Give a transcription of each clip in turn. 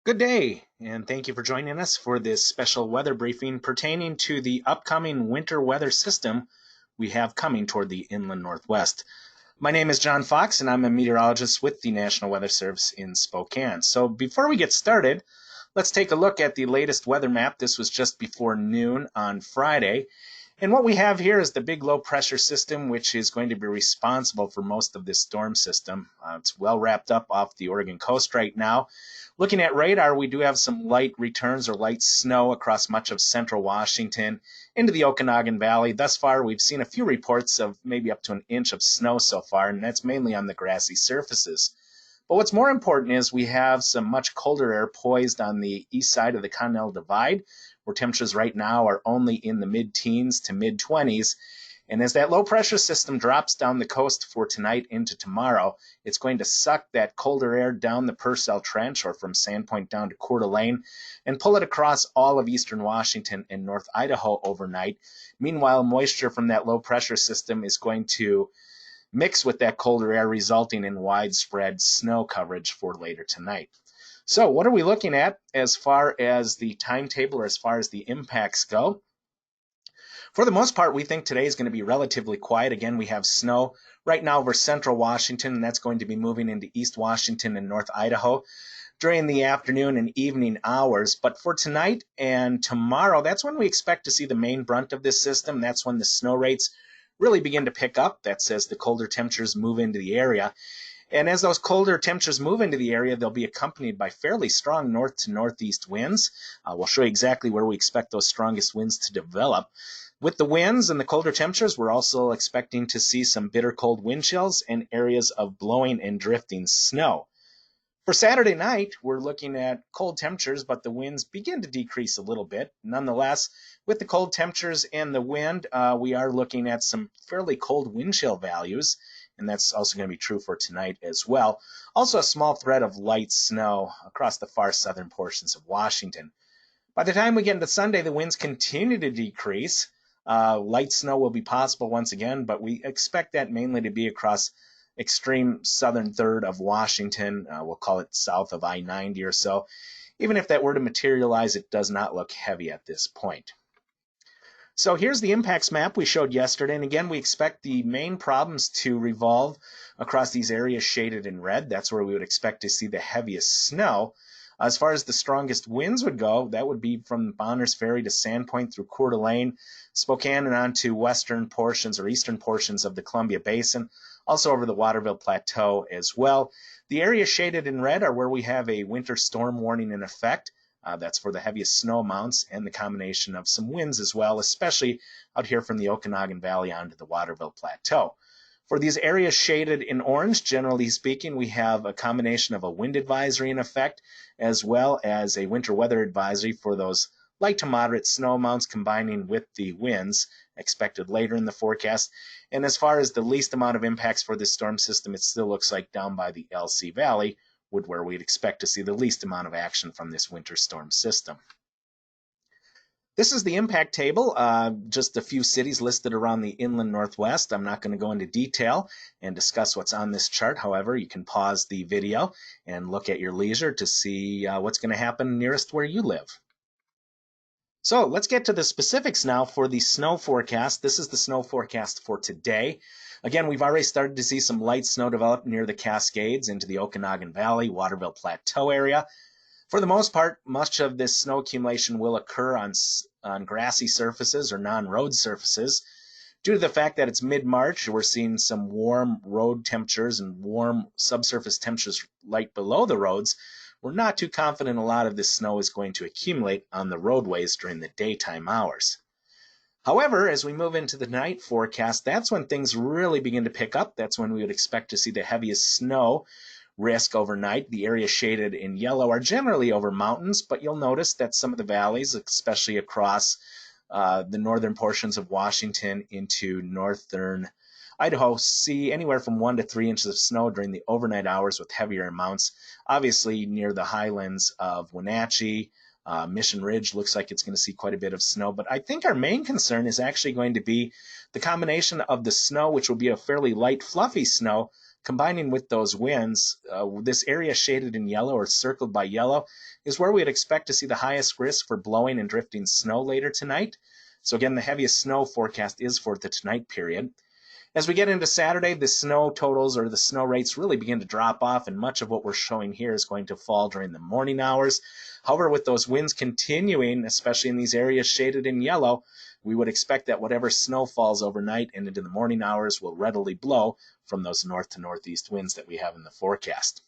Good day, and thank you for joining us for this special weather briefing pertaining to the upcoming winter weather system we have coming toward the inland Northwest. My name is John Fox, and I'm a meteorologist with the National Weather Service in Spokane. So before we get started, let's take a look at the latest weather map. This was just before noon on Friday. And what we have here is the big low pressure system, which is going to be responsible for most of this storm system. It's well wrapped up off the Oregon coast right now. Looking at radar, we do have some light returns or light snow across much of central Washington into the Okanagan Valley. Thus far, we've seen a few reports of maybe up to an inch of snow so far, and that's mainly on the grassy surfaces. But what's more important is we have some much colder air poised on the east side of the Continental Divide, where temperatures right now are only in the mid-teens to mid-20s. And as that low pressure system drops down the coast for tonight into tomorrow, it's going to suck that colder air down the Purcell Trench or from Sandpoint down to Coeur d'Alene and pull it across all of eastern Washington and North Idaho overnight. Meanwhile, moisture from that low pressure system is going to mix with that colder air, resulting in widespread snow coverage for later tonight. So what are we looking at as far as the timetable or as far as the impacts go? For the most part, we think today is going to be relatively quiet. Again, we have snow right now over central Washington, and that's going to be moving into east Washington and North Idaho during the afternoon and evening hours. But for tonight and tomorrow, that's when we expect to see the main brunt of this system. That's when the snow rates really begin to pick up. That's as the colder temperatures move into the area. And as those colder temperatures move into the area, they'll be accompanied by fairly strong north to northeast winds. We'll show you exactly where we expect those strongest winds to develop. With the winds and the colder temperatures, we're also expecting to see some bitter cold wind chills and areas of blowing and drifting snow. For Saturday night, we're looking at cold temperatures, but the winds begin to decrease a little bit. Nonetheless, with the cold temperatures and the wind, we are looking at some fairly cold wind chill values, and that's also going to be true for tonight as well. Also, a small threat of light snow across the far southern portions of Washington. By the time we get into Sunday, the winds continue to decrease. Light snow will be possible once again, but we expect that mainly to be across extreme southern third of Washington. We'll call it south of I-90 or so. Even if that were to materialize, it does not look heavy at this point. So here's the impacts map we showed yesterday. And again, we expect the main problems to revolve across these areas shaded in red. That's where we would expect to see the heaviest snow. As far as the strongest winds would go, that would be from Bonners Ferry to Sandpoint through Coeur d'Alene, Spokane, and on to western portions or eastern portions of the Columbia Basin, also over the Waterville Plateau as well. The areas shaded in red are where we have a winter storm warning in effect. That's for the heaviest snow amounts and the combination of some winds as well, especially out here from the Okanagan Valley onto the Waterville Plateau. For these areas shaded in orange, generally speaking, we have a combination of a wind advisory in effect, as well as a winter weather advisory for those light to moderate snow amounts combining with the winds expected later in the forecast. And as far as the least amount of impacts for this storm system, it still looks like down by the LC Valley would where we'd expect to see the least amount of action from this winter storm system. This is the impact table, just a few cities listed around the inland Northwest. I'm not going to go into detail and discuss what's on this chart. However, you can pause the video and look at your leisure to see what's going to happen nearest where you live. So let's get to the specifics now for the snow forecast. This is the snow forecast for today. Again, we've already started to see some light snow develop near the Cascades into the Okanagan Valley, Waterville Plateau area. For the most part, much of this snow accumulation will occur on grassy surfaces or non-road surfaces. Due to the fact that it's mid-March, we're seeing some warm road temperatures and warm subsurface temperatures right below the roads. We're not too confident a lot of this snow is going to accumulate on the roadways during the daytime hours. However, as we move into the night forecast, that's when things really begin to pick up. That's when we would expect to see the heaviest snow risk overnight. The areas shaded in yellow are generally over mountains, but you'll notice that some of the valleys, especially across the northern portions of Washington into northern Idaho, see anywhere from 1 to 3 inches of snow during the overnight hours with heavier amounts. Obviously, near the highlands of Wenatchee, Mission Ridge looks like it's going to see quite a bit of snow. But I think our main concern is actually going to be the combination of the snow, which will be a fairly light, fluffy snow, combining with those winds, this area shaded in yellow or circled by yellow is where we'd expect to see the highest risk for blowing and drifting snow later tonight. So again, the heaviest snow forecast is for the tonight period. As we get into Saturday, the snow totals or the snow rates really begin to drop off, and much of what we're showing here is going to fall during the morning hours. However, with those winds continuing, especially in these areas shaded in yellow, we would expect that whatever snow falls overnight and into the morning hours will readily blow from those north to northeast winds that we have in the forecast.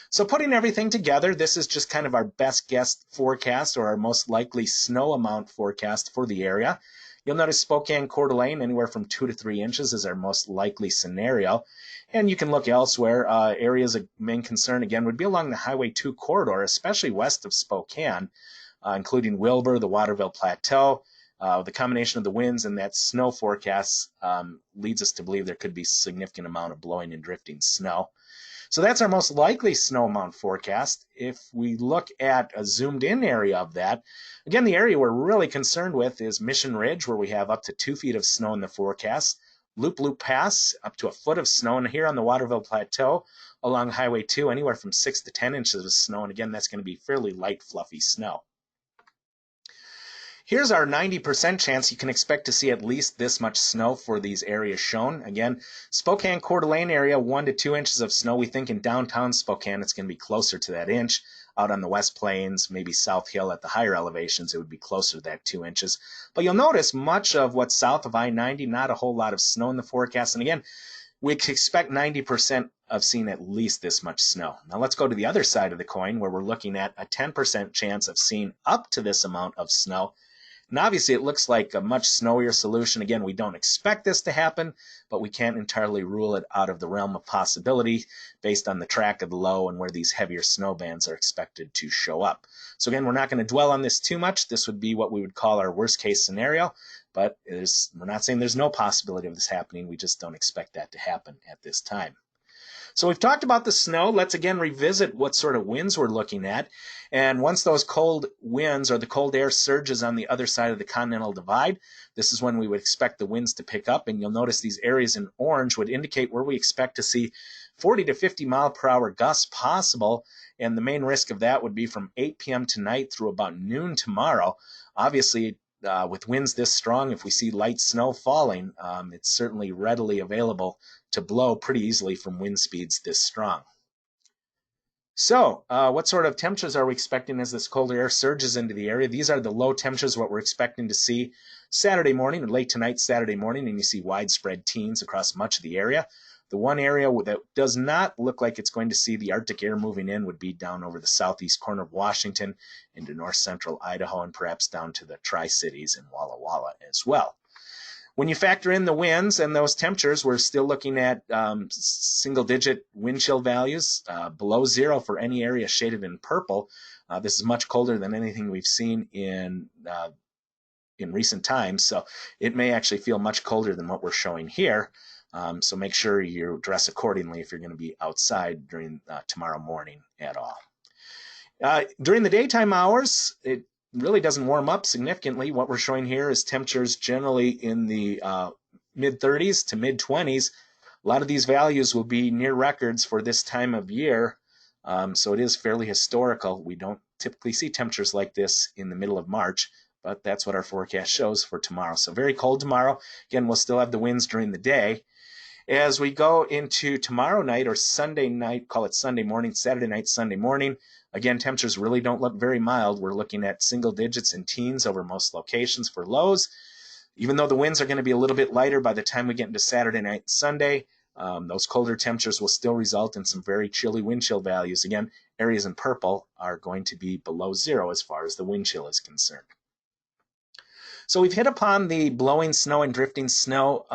So putting everything together, this is just kind of our best guess forecast or our most likely snow amount forecast for the area. You'll notice Spokane, Coeur d'Alene, anywhere from 2 to 3 inches is our most likely scenario. And you can look elsewhere. Areas of main concern, again, would be along the Highway 2 corridor, especially west of Spokane, including Wilbur, the Waterville Plateau. The combination of the winds and that snow forecast leads us to believe there could be a significant amount of blowing and drifting snow. So that's our most likely snow amount forecast. If we look at a zoomed in area of that, again, the area we're really concerned with is Mission Ridge, where we have up to 2 feet of snow in the forecast. Loop Loop Pass, up to a foot of snow. And here on the Waterville Plateau, along Highway 2, anywhere from 6 to 10 inches of snow. And again, that's going to be fairly light, fluffy snow. Here's our 90% chance you can expect to see at least this much snow for these areas shown. Again, Spokane, Coeur d'Alene area, 1 to 2 inches of snow. We think in downtown Spokane it's going to be closer to that inch. Out on the West Plains, maybe South Hill at the higher elevations, it would be closer to that 2 inches. But you'll notice much of what's south of I-90, not a whole lot of snow in the forecast. And again, we expect 90% of seeing at least this much snow. Now let's go to the other side of the coin where we're looking at a 10% chance of seeing up to this amount of snow. And obviously it looks like a much snowier solution. Again, we don't expect this to happen, but we can't entirely rule it out of the realm of possibility based on the track of the low and where these heavier snow bands are expected to show up. So again, we're not going to dwell on this too much. This would be what we would call our worst case scenario, but we're not saying there's no possibility of this happening. We just don't expect that to happen at this time. So we've talked about the snow. Let's again revisit what sort of winds we're looking at. And once those cold winds or the cold air surges on the other side of the Continental Divide, this is when we would expect the winds to pick up. And you'll notice these areas in orange would indicate where we expect to see 40 to 50 mile per hour gusts possible. And the main risk of that would be from 8 p.m. tonight through about noon tomorrow. Obviously, with winds this strong, if we see light snow falling, it's certainly readily available to blow pretty easily from wind speeds this strong. So what sort of temperatures are we expecting as this colder air surges into the area? These are the low temperatures, what we're expecting to see Saturday morning or late tonight Saturday morning, and you see widespread teens across much of the area. The one area that does not look like it's going to see the Arctic air moving in would be down over the southeast corner of Washington into north central Idaho and perhaps down to the Tri-Cities and Walla Walla as well. When you factor in the winds and those temperatures, we're still looking at single-digit wind chill values, below zero for any area shaded in purple. This is much colder than anything we've seen in recent times, so it may actually feel much colder than what we're showing here. So make sure you dress accordingly if you're going to be outside during tomorrow morning at all. During the daytime hours, it really doesn't warm up significantly. What we're showing here is temperatures generally in the mid-30s to mid-20s. A lot of these values will be near records for this time of year, so it is fairly historical. We don't typically see temperatures like this in the middle of March, but that's what our forecast shows for tomorrow. So very cold tomorrow. Again, we'll still have the winds during the day. As we go into tomorrow night or Sunday night, call it Sunday morning, Saturday night, Sunday morning, again, temperatures really don't look very mild. We're looking at single digits and teens over most locations for lows. Even though the winds are going to be a little bit lighter by the time we get into Saturday night and Sunday, those colder temperatures will still result in some very chilly wind chill values. Again, areas in purple are going to be below zero as far as the wind chill is concerned. So we've hit upon the blowing snow and drifting snow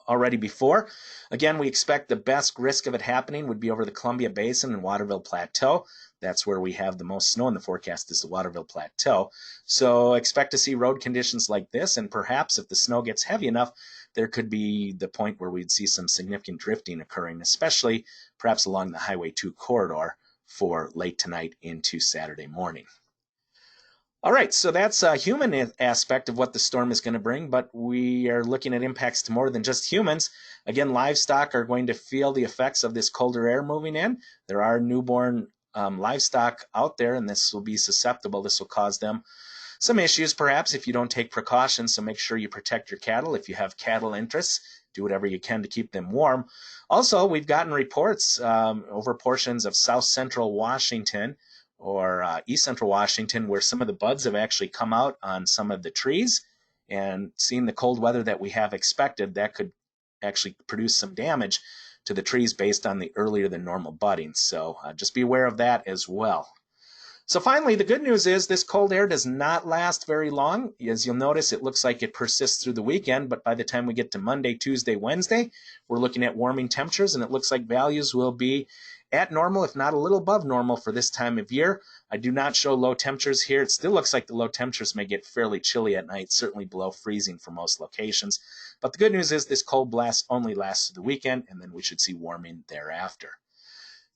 already before. Again, we expect the best risk of it happening would be over the Columbia Basin and Waterville Plateau. That's where we have the most snow in the forecast, is the Waterville Plateau. So expect to see road conditions like this, and perhaps if the snow gets heavy enough, there could be the point where we'd see some significant drifting occurring, especially perhaps along the Highway 2 corridor for late tonight into Saturday morning. All right, so that's a human aspect of what the storm is going to bring, but we are looking at impacts to more than just humans. Again, livestock are going to feel the effects of this colder air moving in. There are newborn livestock out there, and this will be susceptible. This will cause them some issues, perhaps, if you don't take precautions. So make sure you protect your cattle. If you have cattle interests, do whatever you can to keep them warm. Also, we've gotten reports over portions of south central Washington or east central Washington where some of the buds have actually come out on some of the trees. And seeing the cold weather that we have expected, that could actually produce some damage to the trees based on the earlier than normal budding. So just be aware of that as well. So finally, the good news is this cold air does not last very long. As you'll notice, it looks like it persists through the weekend, but by the time we get to Monday, Tuesday, Wednesday, we're looking at warming temperatures, and it looks like values will be at normal, if not a little above normal for this time of year. I do not show low temperatures here. It still looks like the low temperatures may get fairly chilly at night, certainly below freezing for most locations. But the good news is this cold blast only lasts through the weekend, and then we should see warming thereafter.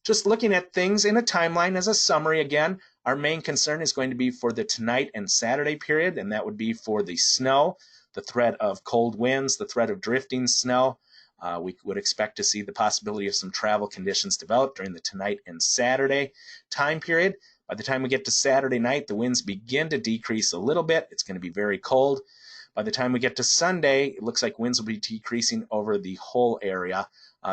Just looking at things in a timeline as a summary again, our main concern is going to be for the tonight and Saturday period, and that would be for the snow, the threat of cold winds, the threat of drifting snow. We would expect to see the possibility of some travel conditions develop during the tonight and Saturday time period. By the time we get to Saturday night, the winds begin to decrease a little bit. It's going to be very cold. By the time we get to Sunday, it looks like winds will be decreasing over the whole area.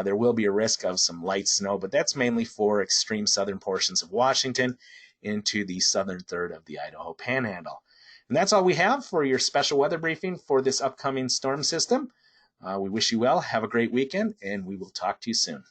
There will be a risk of some light snow, but that's mainly for extreme southern portions of Washington into the southern third of the Idaho Panhandle. And that's all we have for your special weather briefing for this upcoming storm system. We wish you well, have a great weekend, and we will talk to you soon.